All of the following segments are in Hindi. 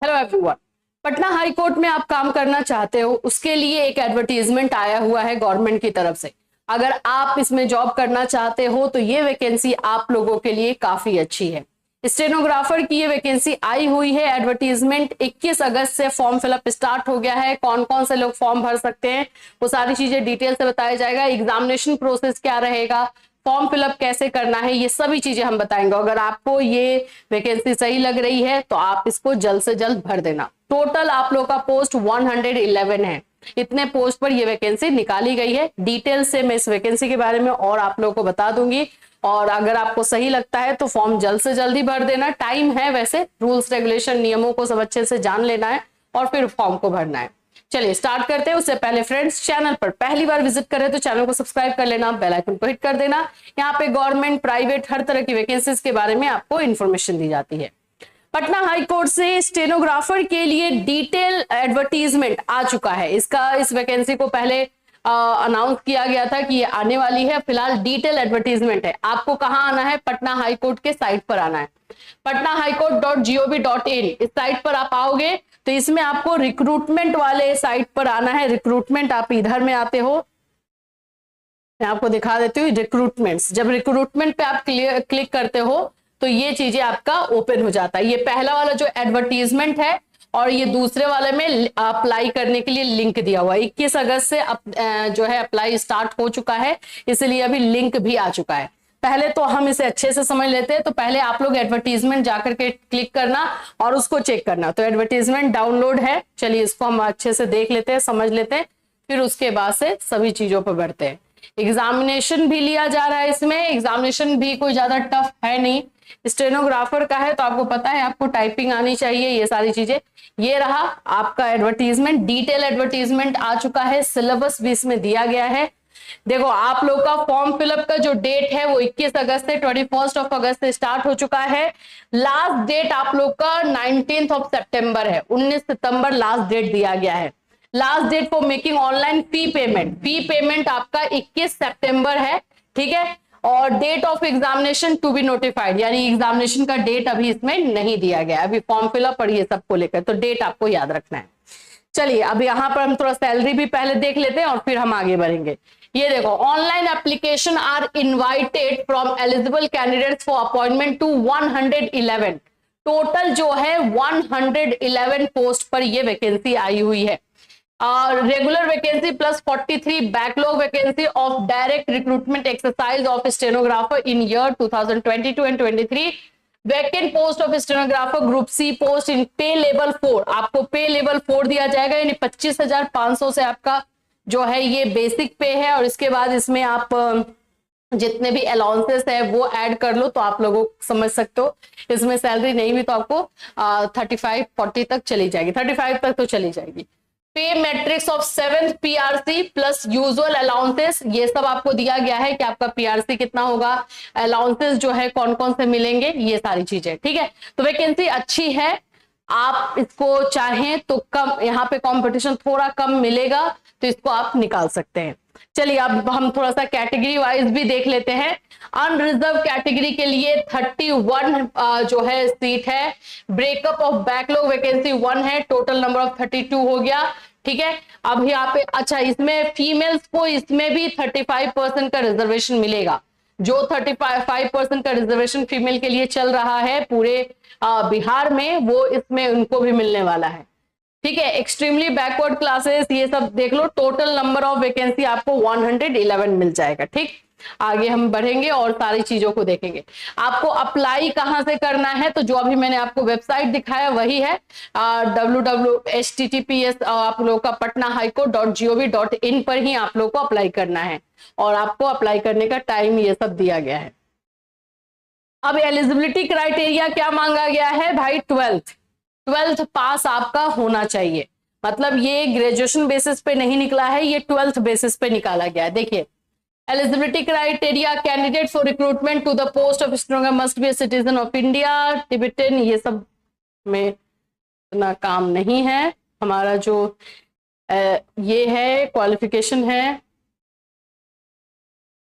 Hello everyone. Patna high court में आप काम करना चाहते हो, उसके लिए एक एडवर्टीजमेंट आया हुआ है गवर्नमेंट की तरफ से। अगर आप इसमें जॉब करना चाहते हो तो ये वैकेंसी आप लोगों के लिए काफी अच्छी है। स्टेनोग्राफर की ये वैकेंसी आई हुई है। एडवर्टीजमेंट 21 अगस्त से फॉर्म फिलअप स्टार्ट हो गया है। कौन कौन से लोग फॉर्म भर सकते हैं वो सारी चीजें डिटेल से बताया जाएगा। एग्जामिनेशन प्रोसेस क्या रहेगा, फॉर्म फिलअप कैसे करना है, ये सभी चीजें हम बताएंगे। अगर आपको ये वैकेंसी सही लग रही है तो आप इसको जल्द से जल्द भर देना। टोटल आप लोग का पोस्ट 111 है। इतने पोस्ट पर ये वैकेंसी निकाली गई है। डिटेल से मैं इस वैकेंसी के बारे में और आप लोगों को बता दूंगी। और अगर आपको सही लगता है तो फॉर्म जल्द से जल्द ही भर देना। टाइम है, वैसे रूल्स रेगुलेशन नियमों को सब अच्छे से जान लेना है और फिर फॉर्म को भरना है। चलिए स्टार्ट करते हैं। उससे पहले फ्रेंड्स, चैनल पर पहली बार विजिट करें तो चैनल को सब्सक्राइब कर लेना, बेल आइकन को हिट कर देना। यहाँ पे गवर्नमेंट, प्राइवेट, हर तरह की वैकेंसीज के बारे में आपको इन्फॉर्मेशन दी जाती है। पटना हाई कोर्ट से स्टेनोग्राफर के लिए डिटेल एडवर्टीजमेंट आ चुका है। इस वैकेंसी को पहले अनाउंस किया गया था कि ये आने वाली है। फिलहाल डिटेल एडवर्टीजमेंट है। आपको कहाँ आना है? पटना हाई कोर्ट के साइट पर आना है। patnahighcourt.gov.in इस साइट पर आप आओगे तो इसमें आपको रिक्रूटमेंट वाले साइट पर आना है। रिक्रूटमेंट आप इधर में आते हो, मैं आपको दिखा देती हूँ रिक्रूटमेंट्स। जब रिक्रूटमेंट पे आप क्लिक करते हो तो ये चीजें आपका ओपन हो जाता है। ये पहला वाला जो एडवर्टीजमेंट है और ये दूसरे वाले में अप्लाई करने के लिए लिंक दिया हुआ है। 21 अगस्त से जो है अप्लाई स्टार्ट हो चुका है, इसलिए अभी लिंक भी आ चुका है। पहले तो हम इसे अच्छे से समझ लेते हैं। तो पहले आप लोग एडवर्टीजमेंट जाकर के क्लिक करना और उसको चेक करना। तो एडवर्टीजमेंट डाउनलोड है, चलिए इसको हम अच्छे से देख लेते हैं, समझ लेते हैं, फिर उसके बाद से सभी चीजों पर बढ़ते हैं। एग्जामिनेशन भी लिया जा रहा है इसमें। एग्जामिनेशन भी कोई ज्यादा टफ है नहीं। स्टेनोग्राफर का है तो आपको पता है आपको टाइपिंग आनी चाहिए, ये सारी चीजें। ये रहा आपका एडवर्टीजमेंट। डिटेल एडवर्टीजमेंट आ चुका है, सिलेबस भी इसमें दिया गया है। देखो आप लोग का फॉर्म फिलअप का जो डेट है वो 21 अगस्त से 21 अगस्त से स्टार्ट हो चुका है। लास्ट डेट आप लोग का 19 सितंबर है। 19 सितंबर लास्ट डेट दिया गया है। Last date for making online fee payment आपका 21 सितंबर है, ठीक है। और date of examination to be notified, यानी एग्जामिनेशन का डेट अभी इसमें नहीं दिया गया, अभी फॉर्म फिलअप और ये सबको लेकर, तो डेट आपको याद रखना है। चलिए अब यहाँ पर हम थोड़ा सैलरी भी पहले देख लेते हैं और फिर हम आगे बढ़ेंगे। ये देखो, online application are invited from eligible candidates for appointment to 111। Total जो है 111 पोस्ट पर ये वैकेंसी आई हुई है। Regular vacancy plus 43 backlog vacancy of direct recruitment exercise of stenographer in year 2022 and 23। Vacant post of stenographer group C post in pay level 4। आपको पे लेवल 4 दिया जाएगा, यानी 25,500 से आपका जो है ये बेसिक पे है। और इसके बाद इसमें आप जितने भी अलाउंसेस है वो ऐड कर लो तो आप लोगों समझ सकते हो। इसमें सैलरी नहीं भी तो आपको 35-40 तक चली जाएगी, 35 तक तो चली जाएगी। पे matrix of 7th PRC plus usual allowances, ये सब आपको दिया गया है कि आपका पीआरसी कितना होगा, अलाउंसेस जो है कौन कौन से मिलेंगे, ये सारी चीजें, ठीक है। तो वैकेंसी अच्छी है। आप इसको चाहें तो कम, यहाँ पे कंपटीशन थोड़ा कम मिलेगा तो इसको आप निकाल सकते हैं। चलिए अब हम थोड़ा सा कैटेगरी वाइज भी देख लेते हैं। अनरिजर्व कैटेगरी के लिए 31 जो है सीट है। ब्रेकअप ऑफ बैकलॉग वैकेंसी 1 है। टोटल नंबर ऑफ 32 हो गया, ठीक है। अब यहाँ पे अच्छा, इसमें फीमेल्स को इसमें भी 35% का रिजर्वेशन मिलेगा। जो 35% का रिजर्वेशन फीमेल के लिए चल रहा है पूरे बिहार में, वो इसमें उनको भी मिलने वाला है, ठीक है। एक्सट्रीमली बैकवर्ड क्लासेस ये सब देख लो। टोटल नंबर ऑफ वैकेंसी आपको 111 मिल जाएगा, ठीक। आगे हम बढ़ेंगे और सारी चीजों को देखेंगे। आपको अप्लाई कहां से करना है, तो जो अभी मैंने आपको वेबसाइट दिखाया वही है, https आप लोग का patnahighcourt.gov.in पर ही आप लोग को अप्लाई करना है। और आपको अप्लाई करने का टाइम ये सब दिया गया है। अब एलिजिबिलिटी क्राइटेरिया क्या मांगा गया है भाई? 12th पास आपका होना चाहिए। मतलब ये ग्रेजुएशन बेसिस पे नहीं निकला है, ये 12th बेसिस पे निकाला गया है। देखिए eligibility criteria, candidate for recruitment to the post of stenographer must be a citizen of India, Tibetan, ये सब में इतना काम नहीं है। हमारा जो ये है क्वालिफिकेशन है,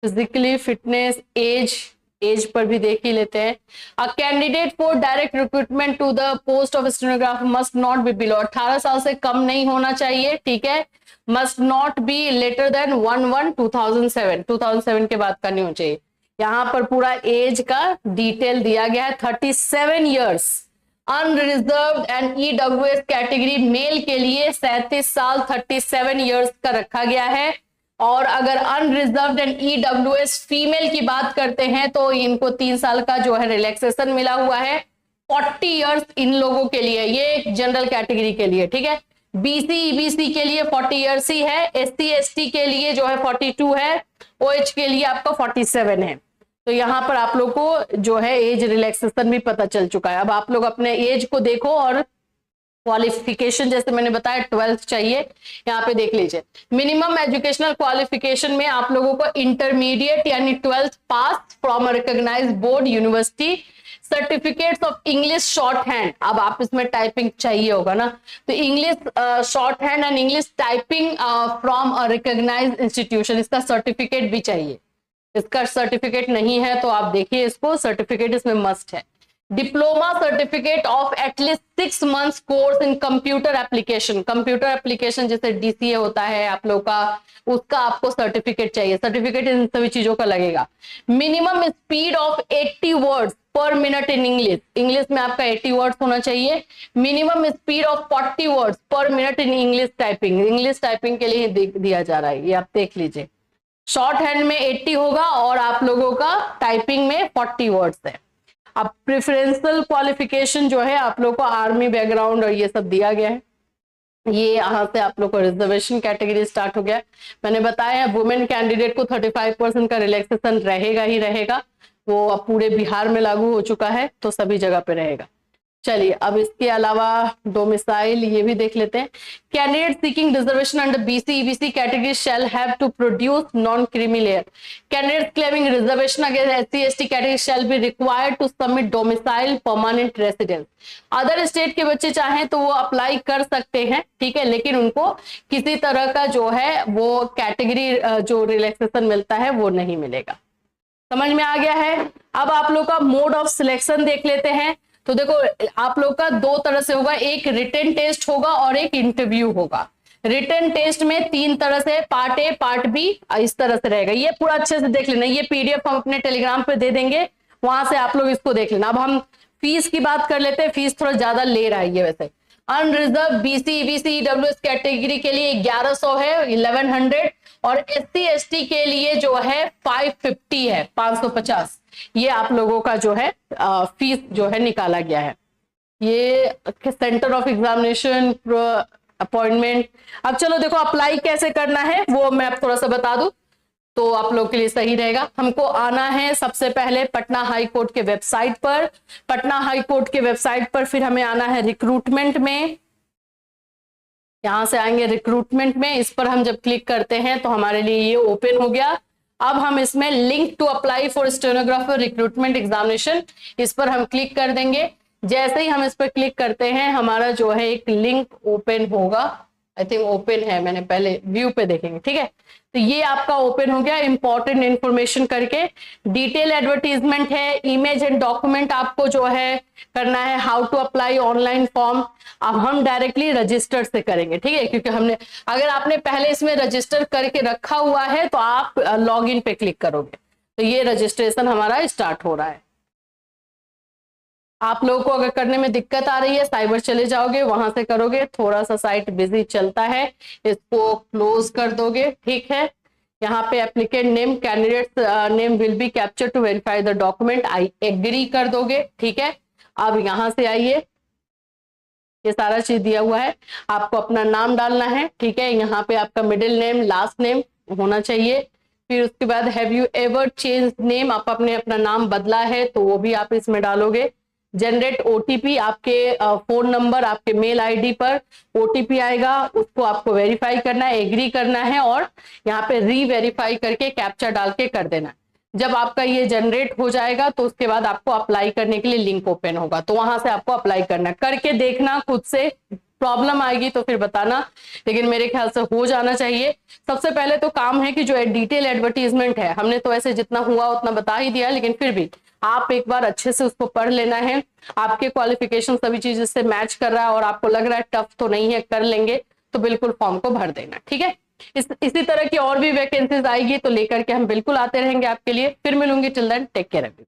physically fitness, as as per भी देख ही लेते हैं। A candidate for direct recruitment to the post of stenographer must not be below, 18 साल से कम नहीं होना चाहिए, ठीक है। Must not be later than 1/1/2007, के बाद का नहीं होना चाहिए। यहाँ पर पूरा एज का डिटेल दिया गया है, 37 years. Unreserved and EWS category mail के लिए 37 साल 37 ईयर्स का रखा गया है। और अगर अनरिजर्व्ड एंड ईडब्ल्यूएस फीमेल की बात करते हैं तो इनको 3 साल का जो है रिलैक्सेशन मिला हुआ है। 40 ईयर्स इन लोगों के लिए, ये जनरल कैटेगरी के लिए, ठीक है। बीसी ईबीसी के लिए 40 ईयर्स ही है, एससी एसटी के लिए जो है 42 है, ओएच के लिए आपका 47 है। तो यहाँ पर आप लोग को जो है एज रिलैक्सेशन भी पता चल चुका है। अब आप लोग अपने एज को देखो और क्वालिफिकेशन, जैसे मैंने बताया 12th चाहिए, यहाँ पे देख लीजिए। मिनिमम एजुकेशनल क्वालिफिकेशन में आप लोगों को इंटरमीडिएट यानी 12th pass from recognised board university, certificates of English shorthand, अब आप इसमें टाइपिंग चाहिए होगा ना, तो English shorthand and English typing from a recognised institution, इसका सर्टिफिकेट भी चाहिए। इसका सर्टिफिकेट नहीं है तो आप देखिए इसको, सर्टिफिकेट इसमें मस्ट है। Diploma certificate of at least 6 months course in computer application, computer application जैसे डीसीए होता है आप लोग का, उसका आपको सर्टिफिकेट चाहिए। सर्टिफिकेट इन सभी चीजों का लगेगा। मिनिमम स्पीड ऑफ 80 वर्ड्स पर मिनट इन इंग्लिश, इंग्लिश में आपका 80 वर्ड्स होना चाहिए। मिनिमम स्पीड ऑफ 40 वर्ड्स पर minute in English typing, English typing के लिए दिया जा रहा है, ये आप देख लीजिए। शॉर्ट हैंड में 80 होगा और आप लोगों का टाइपिंग में 40 वर्ड्स है। अब प्रेफरेंशियल क्वालिफिकेशन जो है आप लोग को आर्मी बैकग्राउंड और ये सब दिया गया है। ये यहाँ से आप लोग को रिजर्वेशन कैटेगरी स्टार्ट हो गया। मैंने बताया वुमेन कैंडिडेट को 35% का रिलैक्सेशन रहेगा ही रहेगा, वो अब पूरे बिहार में लागू हो चुका है तो सभी जगह पे रहेगा। चलिए अब इसके अलावा डोमिसाइल ये भी देख लेते हैं। Candidate seeking reservation under BC EBC category shall have to produce non creamy layer. Candidate claiming reservation against SC ST category shall be required to submit domicile permanent residence. Other state के बच्चे चाहें तो वो अप्लाई कर सकते हैं, ठीक है, लेकिन उनको किसी तरह का जो है वो कैटेगरी जो रिलैक्सेशन मिलता है वो नहीं मिलेगा। समझ में आ गया है। अब आप लोग का मोड ऑफ सिलेक्शन देख लेते हैं। तो देखो आप लोग का 2 तरह से होगा, एक रिटन टेस्ट होगा और एक इंटरव्यू होगा। रिटन टेस्ट में 3 तरह से, पार्ट ए पार्ट बी इस तरह से रहेगा। ये पूरा अच्छे से देख लेना, ये पीडीएफ हम अपने टेलीग्राम पे दे देंगे, वहां से आप लोग इसको देख लेना। अब हम फीस की बात कर लेते हैं, फीस थोड़ा ज्यादा ले रहा है ये वैसे। Unreserve BC EBC EWS category के लिए 1100 है, 1100, और एससी एसटी के लिए जो है 550 है, 550। ये आप लोगों का जो है फीस जो है निकाला गया है। ये सेंटर ऑफ एग्जामिनेशन अपॉइंटमेंट। अब चलो देखो अप्लाई कैसे करना है वो मैं अब थोड़ा सा बता दूं तो आप लोग के लिए सही रहेगा। हमको आना है सबसे पहले पटना हाई कोर्ट के वेबसाइट पर, पटना हाई कोर्ट के वेबसाइट पर फिर हमें आना है रिक्रूटमेंट में। यहां से आएंगे रिक्रूटमेंट में, इस पर हम जब क्लिक करते हैं तो हमारे लिए ये ओपन हो गया। अब हम इसमें link to apply for stenographer recruitment examination, इस पर हम क्लिक कर देंगे। जैसे ही हम इस पर क्लिक करते हैं हमारा जो है एक लिंक ओपन होगा, आई थिंक ओपन है, मैंने पहले व्यू पे देखेंगे, ठीक है। तो ये आपका ओपन हो गया, इंपॉर्टेंट इंफॉर्मेशन करके डिटेल एडवर्टीजमेंट है, इमेज एंड डॉक्यूमेंट आपको जो है करना है, how to apply online form. अब हम डायरेक्टली रजिस्टर से करेंगे, ठीक है, क्योंकि हमने अगर आपने पहले इसमें रजिस्टर करके रखा हुआ है तो आप लॉग इन पे क्लिक करोगे तो ये रजिस्ट्रेशन हमारा स्टार्ट हो रहा है। आप लोगों को अगर करने में दिक्कत आ रही है साइबर चले जाओगे, वहां से करोगे। थोड़ा सा साइट बिजी चलता है, इसको क्लोज कर दोगे, ठीक है। यहाँ पे applicant name candidate name will be capture to verify the document, I agree कर दोगे, ठीक है। अब यहाँ से आइए, ये सारा चीज दिया हुआ है, आपको अपना नाम डालना है, ठीक है। यहाँ पे आपका मिडिल नेम लास्ट नेम होना चाहिए। फिर उसके बाद have you ever change name, आप अपने अपना नाम बदला है तो वो भी आप इसमें डालोगे। जनरेट ओटीपी, आपके फोन नंबर आपके मेल आईडी पर ओटीपी आएगा, उसको आपको वेरीफाई करना है, एग्री करना है और यहाँ पे री वेरीफाई करके कैप्चा डाल के कर देना है। जब आपका ये जनरेट हो जाएगा तो उसके बाद आपको अप्लाई करने के लिए लिंक ओपन होगा, तो वहां से आपको अप्लाई करना है। करके देखना खुद से, प्रॉब्लम आएगी तो फिर बताना, लेकिन मेरे ख्याल से हो जाना चाहिए। सबसे पहले तो काम है कि जो डिटेल एडवर्टीजमेंट है, हमने तो ऐसे जितना हुआ उतना बता ही दिया, लेकिन फिर भी आप एक बार अच्छे से उसको पढ़ लेना है। आपके क्वालिफिकेशन सभी चीज से मैच कर रहा है और आपको लग रहा है टफ तो नहीं है, कर लेंगे, तो बिल्कुल फॉर्म को भर देना, ठीक है। इसी तरह की और भी वैकेंसीज आएगी तो लेकर के हम बिल्कुल आते रहेंगे आपके लिए। फिर मिलूंगी, टिल देन टेक केयर।